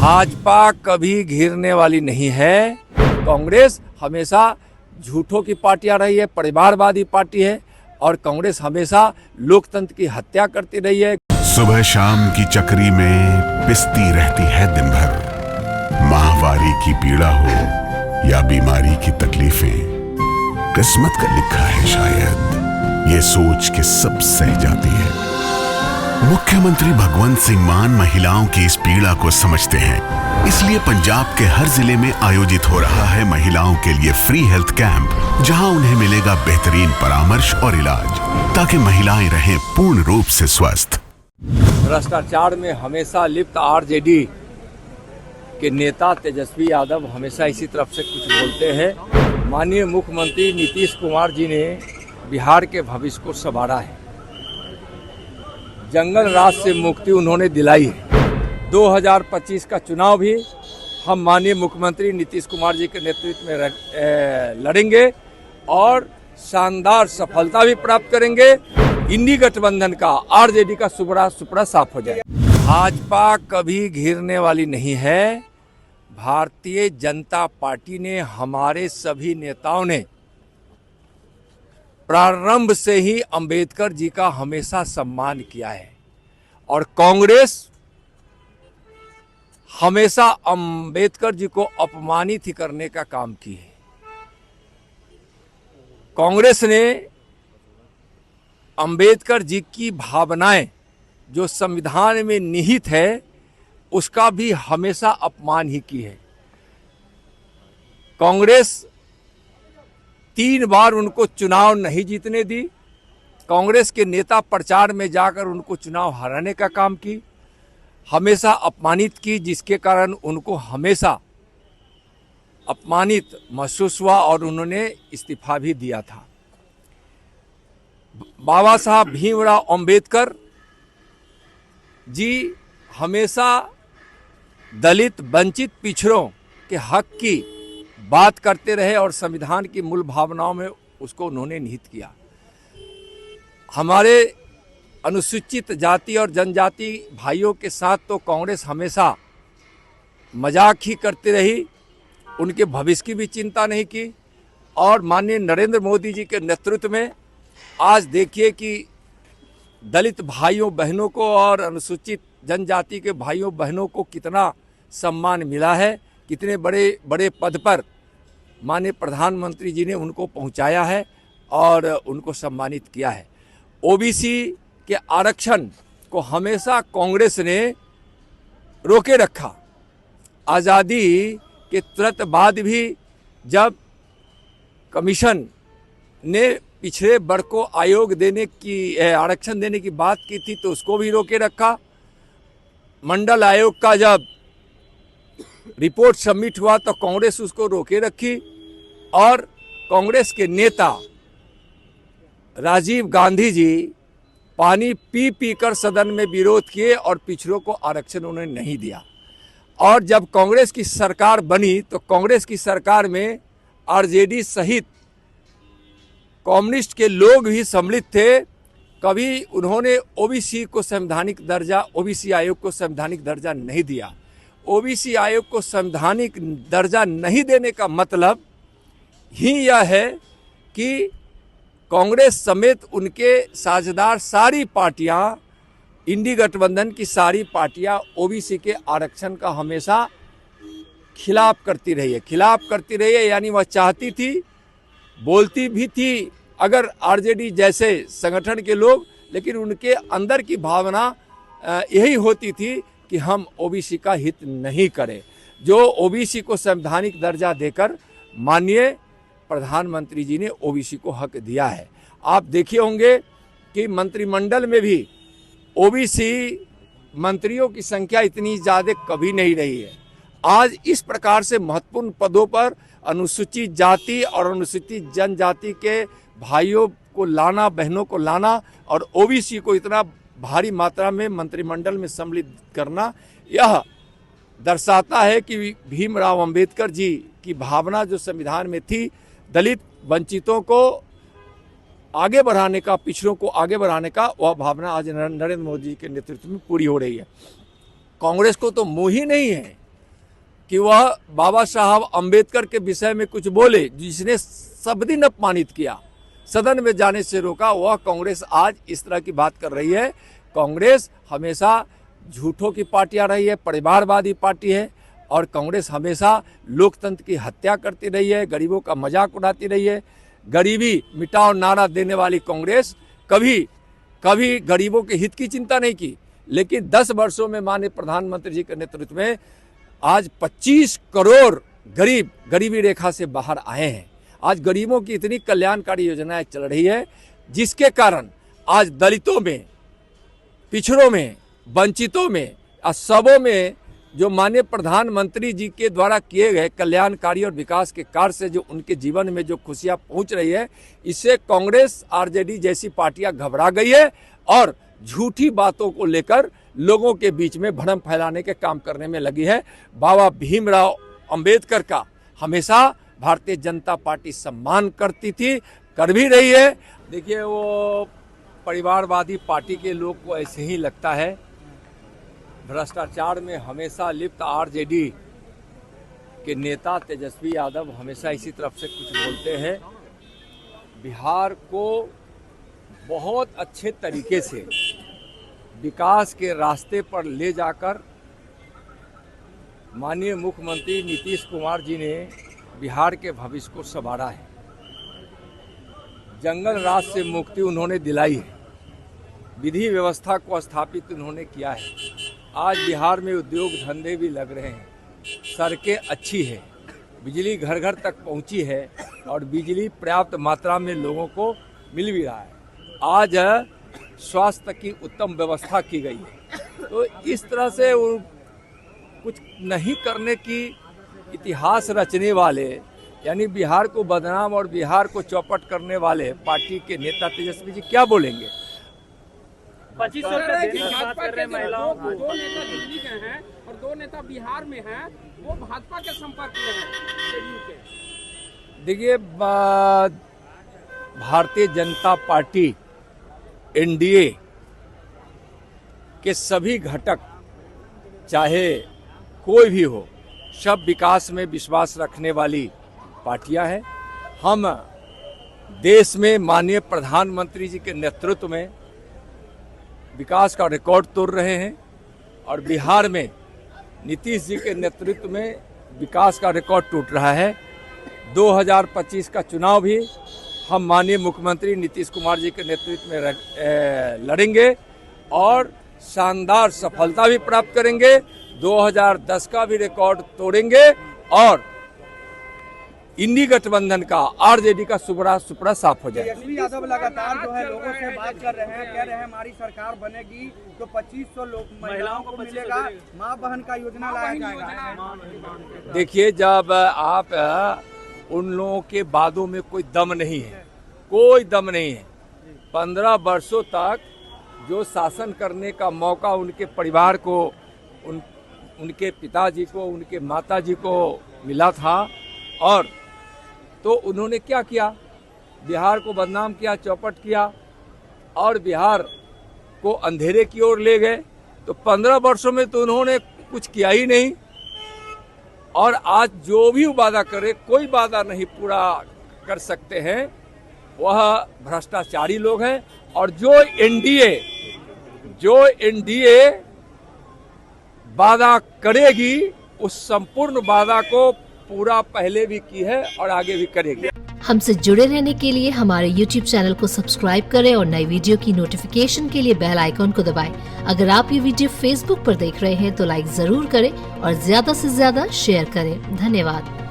भाजपा कभी घिरने वाली नहीं है। कांग्रेस हमेशा झूठों की पार्टियां रही है, परिवारवादी पार्टी है और कांग्रेस हमेशा लोकतंत्र की हत्या करती रही है। सुबह शाम की चक्री में पिसती रहती है दिन भर। माहवारी की पीड़ा हो या बीमारी की तकलीफें, किस्मत का लिखा है शायद, ये सोच के सब सह जाती है। मुख्यमंत्री भगवंत सिंह मान महिलाओं की इस पीड़ा को समझते हैं, इसलिए पंजाब के हर जिले में आयोजित हो रहा है महिलाओं के लिए फ्री हेल्थ कैंप, जहां उन्हें मिलेगा बेहतरीन परामर्श और इलाज, ताकि महिलाएं रहें पूर्ण रूप से स्वस्थ। भ्रष्टाचार में हमेशा लिप्त आरजेडी के नेता तेजस्वी यादव हमेशा इसी तरफ से कुछ बोलते हैं। माननीय मुख्यमंत्री नीतीश कुमार जी ने बिहार के भविष्य को संवारा है, जंगल राज से मुक्ति उन्होंने दिलाई है। 2025 का चुनाव भी हम माननीय मुख्यमंत्री नीतीश कुमार जी के नेतृत्व में लड़ेंगे और शानदार सफलता भी प्राप्त करेंगे। इंडी गठबंधन का, आरजेडी का सुपड़ा साफ हो जाए। भाजपा कभी घिरने वाली नहीं है। भारतीय जनता पार्टी ने, हमारे सभी नेताओं ने प्रारंभ से ही अंबेडकर जी का हमेशा सम्मान किया है और कांग्रेस हमेशा अंबेडकर जी को अपमानित ही करने का काम की है। कांग्रेस ने अंबेडकर जी की भावनाएं जो संविधान में निहित है, उसका भी हमेशा अपमान ही की है। कांग्रेस 3 बार उनको चुनाव नहीं जीतने दी। कांग्रेस के नेता प्रचार में जाकर उनको चुनाव हराने का काम की, हमेशा अपमानित की, जिसके कारण उनको हमेशा अपमानित महसूस हुआ और उन्होंने इस्तीफा भी दिया था। बाबा साहब भीमराव अंबेडकर जी हमेशा दलित, वंचित, पिछड़ों के हक की बात करते रहे और संविधान की मूल भावनाओं में उसको उन्होंने निहित किया। हमारे अनुसूचित जाति और जनजाति भाइयों के साथ तो कांग्रेस हमेशा मजाक ही करती रही, उनके भविष्य की भी चिंता नहीं की। और माननीय नरेंद्र मोदी जी के नेतृत्व में आज देखिए कि दलित भाइयों बहनों को और अनुसूचित जनजाति के भाइयों बहनों को कितना सम्मान मिला है, कितने बड़े बड़े पद पर माननीय प्रधानमंत्री जी ने उनको पहुंचाया है और उनको सम्मानित किया है। ओबीसी के आरक्षण को हमेशा कांग्रेस ने रोके रखा। आज़ादी के तुरंत बाद भी जब कमीशन ने पिछड़े वर्ग को आरक्षण देने की बात की थी तो उसको भी रोके रखा। मंडल आयोग का जब रिपोर्ट सबमिट हुआ तो कांग्रेस उसको रोके रखी और कांग्रेस के नेता राजीव गांधी जी पानी पी पी कर सदन में विरोध किए और पिछड़ों को आरक्षण उन्होंने नहीं दिया। और जब कांग्रेस की सरकार बनी तो कांग्रेस की सरकार में आरजेडी सहित कम्युनिस्ट के लोग भी सम्मिलित थे। कभी उन्होंने ओबीसी को संवैधानिक दर्जा, ओबीसी आयोग को संवैधानिक दर्जा नहीं दिया। ओबीसी आयोग को संवैधानिक दर्जा नहीं देने का मतलब ही यह है कि कांग्रेस समेत उनके साझेदार सारी पार्टियां, इंडी गठबंधन की सारी पार्टियां ओबीसी के आरक्षण का हमेशा खिलाफ करती रही है। यानी वह चाहती थी, बोलती भी थी अगर आरजेडी जैसे संगठन के लोग, लेकिन उनके अंदर की भावना यही होती थी कि हम ओबीसी का हित नहीं करें। जो ओबीसी को संवैधानिक दर्जा देकर माननीय प्रधानमंत्री जी ने ओबीसी को हक दिया है। आप देखे होंगे कि मंत्रिमंडल में भी ओबीसी मंत्रियों की संख्या इतनी ज़्यादा कभी नहीं रही है। आज इस प्रकार से महत्वपूर्ण पदों पर अनुसूचित जाति और अनुसूचित जनजाति के भाइयों को लाना, बहनों को लाना और ओबीसी को इतना भारी मात्रा में मंत्रिमंडल में सम्मिलित करना, यह दर्शाता है कि भीमराव अंबेडकर जी की भावना जो संविधान में थी, दलित वंचितों को आगे बढ़ाने का, पिछड़ों को आगे बढ़ाने का, वह भावना आज नरेंद्र मोदी के नेतृत्व में पूरी हो रही है। कांग्रेस को तो मोह ही नहीं है कि वह बाबा साहब अंबेडकर के विषय में कुछ बोले, जिसने सब दिन अपमानित किया, सदन में जाने से रोका, वह कांग्रेस आज इस तरह की बात कर रही है। कांग्रेस हमेशा झूठों की पार्टियां रही है, परिवारवादी पार्टी है, और कांग्रेस हमेशा लोकतंत्र की हत्या करती रही है, गरीबों का मजाक उड़ाती रही है। गरीबी मिटाओ नारा देने वाली कांग्रेस कभी गरीबों के हित की चिंता नहीं की। लेकिन 10 वर्षों में माननीय प्रधानमंत्री जी के नेतृत्व में आज 25 करोड़ गरीब गरीबी रेखा से बाहर आए हैं। आज गरीबों की इतनी कल्याणकारी योजनाएं चल रही है, जिसके कारण आज दलितों में, पिछड़ों में, वंचितों में, सबों में जो माननीय प्रधानमंत्री जी के द्वारा किए गए कल्याणकारी और विकास के कार्य से जो उनके जीवन में जो खुशियां पहुंच रही है, इससे कांग्रेस आरजेडी जैसी पार्टियां घबरा गई है और झूठी बातों को लेकर लोगों के बीच में भ्रम फैलाने के काम करने में लगी है। बाबा भीमराव अंबेडकर का हमेशा भारतीय जनता पार्टी सम्मान करती थी, कर भी रही है। देखिए, वो परिवारवादी पार्टी के लोग को ऐसे ही लगता है। भ्रष्टाचार में हमेशा लिप्त आरजेडी के नेता तेजस्वी यादव हमेशा इसी तरफ से कुछ बोलते हैं। बिहार को बहुत अच्छे तरीके से विकास के रास्ते पर ले जाकर माननीय मुख्यमंत्री नीतीश कुमार जी ने बिहार के भविष्य को संवारा है। जंगल राज से मुक्ति उन्होंने दिलाई है, विधि व्यवस्था को स्थापित उन्होंने किया है। आज बिहार में उद्योग धंधे भी लग रहे हैं, सड़कें अच्छी है, बिजली घर घर तक पहुंची है और बिजली पर्याप्त मात्रा में लोगों को मिल भी रहा है। आज स्वास्थ्य की उत्तम व्यवस्था की गई है। तो इस तरह से कुछ नहीं करने की इतिहास रचने वाले, यानी बिहार को बदनाम और बिहार को चौपट करने वाले पार्टी के नेता तेजस्वी जी क्या बोलेंगे? 2500 भाजपा के महिलाओं को 2 नेता दिल्ली के हैं और 2 नेता बिहार में हैं, वो भाजपा के संपर्क में हैं। देखिए, भारतीय जनता पार्टी एनडीए के सभी घटक, चाहे कोई भी हो, सब विकास में विश्वास रखने वाली पार्टियां हैं। हम देश में माननीय प्रधानमंत्री जी के नेतृत्व में विकास का रिकॉर्ड तोड़ रहे हैं और बिहार में नीतीश जी के नेतृत्व में विकास का रिकॉर्ड टूट रहा है। 2025 का चुनाव भी हम माननीय मुख्यमंत्री नीतीश कुमार जी के नेतृत्व में लड़ेंगे और शानदार सफलता भी प्राप्त करेंगे। 2010 का भी रिकॉर्ड तोड़ेंगे और इंडी गठबंधन का, आरजेडी का सुपड़ा साफ हो जाए। तेजस्वी यादव लगातार जो है लोगों से बात कर रहे हैं, कह रहे हैं हमारी सरकार बनेगी तो 2500 लोग महिलाओं को मिलेगा, माँ बहन का योजना लाया जाएगा। देखिए, जब आप उन लोगों के वादों में कोई दम नहीं है, कोई दम नहीं है। 15 वर्षों तक जो शासन करने का मौका उनके परिवार को, उनके पिताजी को, उनके माताजी को मिला था, और तो उन्होंने क्या किया? बिहार को बदनाम किया, चौपट किया और बिहार को अंधेरे की ओर ले गए। तो 15 वर्षों में तो उन्होंने कुछ किया ही नहीं, और आज जो भी वादा करे, कोई वादा नहीं पूरा कर सकते हैं, वह भ्रष्टाचारी लोग हैं। और जो एनडीए वादा करेगी, उस संपूर्ण वादा को पूरा पहले भी की है और आगे भी करेगी। हमसे जुड़े रहने के लिए हमारे YouTube चैनल को सब्सक्राइब करें और नई वीडियो की नोटिफिकेशन के लिए बेल आइकॉन को दबाएं। अगर आप ये वीडियो Facebook पर देख रहे हैं तो लाइक जरूर करें और ज्यादा से ज्यादा शेयर करें। धन्यवाद।